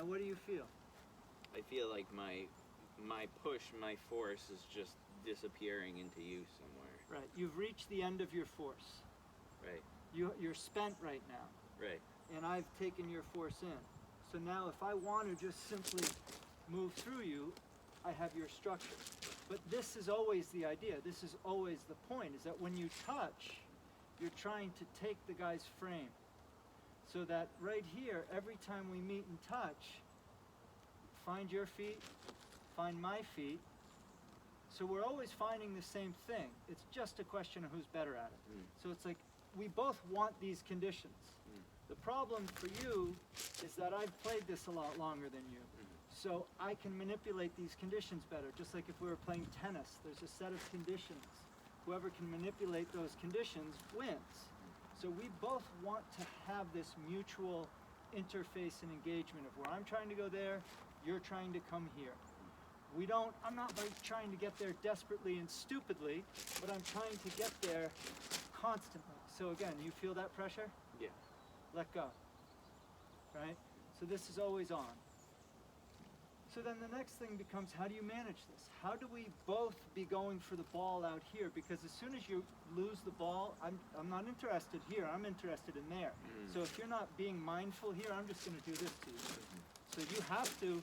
Now what do you feel? I feel like my push, my force is just disappearing into you somewhere. Right. You've reached the end of your force. Right. You're spent right now. Right. And I've taken your force in. So now if I want to just simply move through you, I have your structure. But this is always the idea. This is always the point, is that when you touch, you're trying to take the guy's frame. So that right here, every time we meet and touch, find your feet, find my feet. So we're always finding the same thing. It's just a question of who's better at it. So it's like, we both want these conditions. The problem for you is that I've played this a lot longer than you. So I can manipulate these conditions better. Just like if we were playing tennis, there's a set of conditions. Whoever can manipulate those conditions wins. So we both want to have this mutual interface and engagement of where I'm trying to go there, you're trying to come here. I'm not like trying to get there desperately and stupidly, but I'm trying to get there constantly. So again, you feel that pressure? Yeah. Let go, right? So this is always on. So then the next thing becomes, how do you manage this? How do we both be going for the ball out here? Because as soon as you lose the ball, I'm not interested here, I'm interested in there. So if you're not being mindful here, I'm just gonna do this to you. So you have to,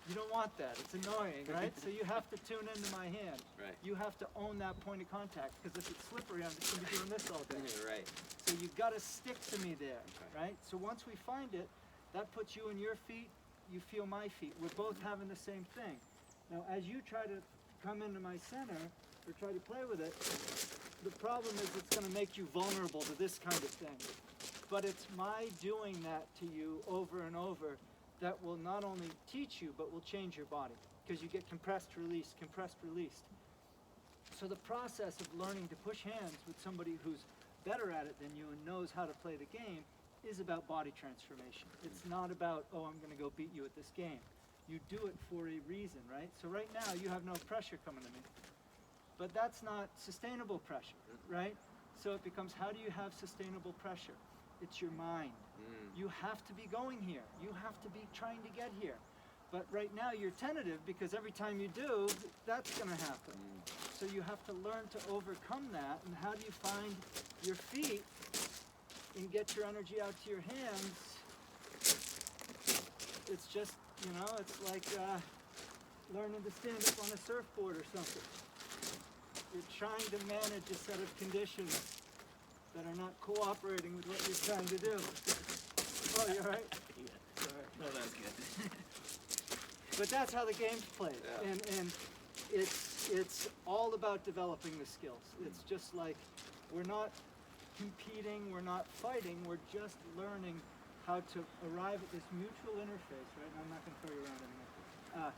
you don't want that, it's annoying, right? So you have to tune into my hand. Right. You have to own that point of contact, because if it's slippery, I'm just gonna be doing this all day. Right. So you've got to stick to me there, Okay. right? So once we find it, that puts you in your feet, you feel my feet. We're both having the same thing. Now, as you try to come into my center, or try to play with it, the problem is it's going to make you vulnerable to this kind of thing. But it's my doing that to you over and over that will not only teach you, but will change your body. Because you get compressed, released, So the process of learning to push hands with somebody who's better at it than you and knows how to play the game is about body transformation. It's not about, oh, I'm going to go beat you at this game. You do it for a reason, right? So right now you have no pressure coming to me. But that's not sustainable pressure, right? So it becomes, how do you have sustainable pressure? It's your mind. You have to be going here. You have to be trying to get here. But right now you're tentative because every time you do, that's going to happen. So you have to learn to overcome that. And how do you find your feet and get your energy out to your hands? It's just, it's like learning to stand up on a surfboard or something. You're trying to manage a set of conditions that are not cooperating with what you're trying to do. Oh, you all right? Yeah. Sorry. No, that's good. But that's how the game's played. Yeah. And it's all about developing the skills. It's just like, we're not competing, we're not fighting, we're just learning how to arrive at this mutual interface, right? And I'm not going to throw you around anymore.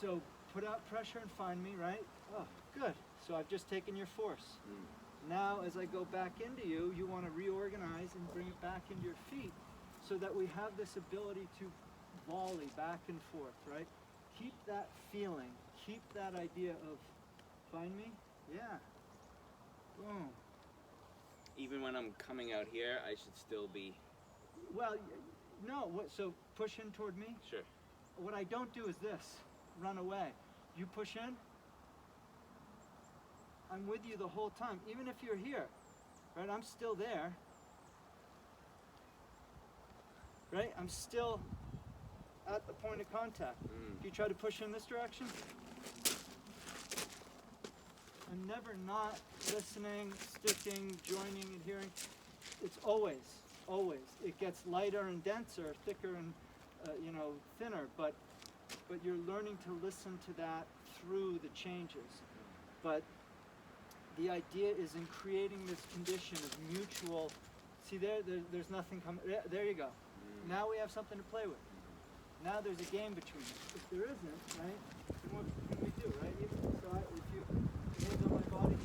So put out pressure and find me, right? Oh, good. So I've just taken your force. Now as I go back into you, you want to reorganize and bring it back into your feet so that we have this ability to volley back and forth, right? Keep that feeling, keep that idea of, find me? Yeah. Boom. Even when I'm coming out here, I should still be... Well, no, so push in toward me. Sure. What I don't do is this, run away. You push in, I'm with you the whole time, even if you're here, right? I'm still there, right? I'm still at the point of contact. If you try to push in this direction, I'm never not listening, sticking, joining, adhering. It's always. It gets lighter and denser, thicker and thinner, but you're learning to listen to that through the changes. But the idea is in creating this condition of mutual, see there's nothing coming, there you go. Now we have something to play with. Now there's a game between us. If there isn't, right, then what can we do, right? So if you hands on my body,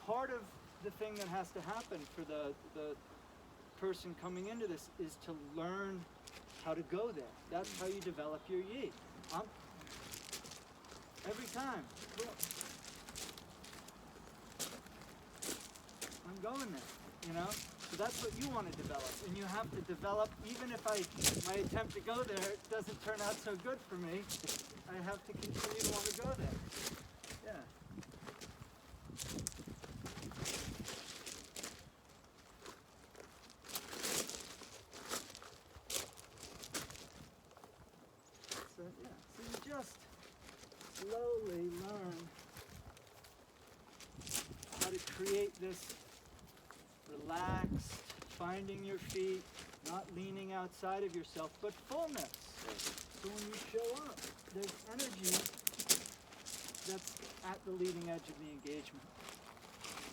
part of the thing that has to happen for the person coming into this is to learn how to go there. That's how you develop your yi. Every time. Cool. going there, you know? So that's what you want to develop, and you have to develop, even if my attempt to go there doesn't turn out so good for me, I have to continue to want to go there. Yeah. So yeah, so you just slowly learn how to create this relaxed, finding your feet, not leaning outside of yourself, but fullness. So when you show up, there's energy that's at the leading edge of the engagement.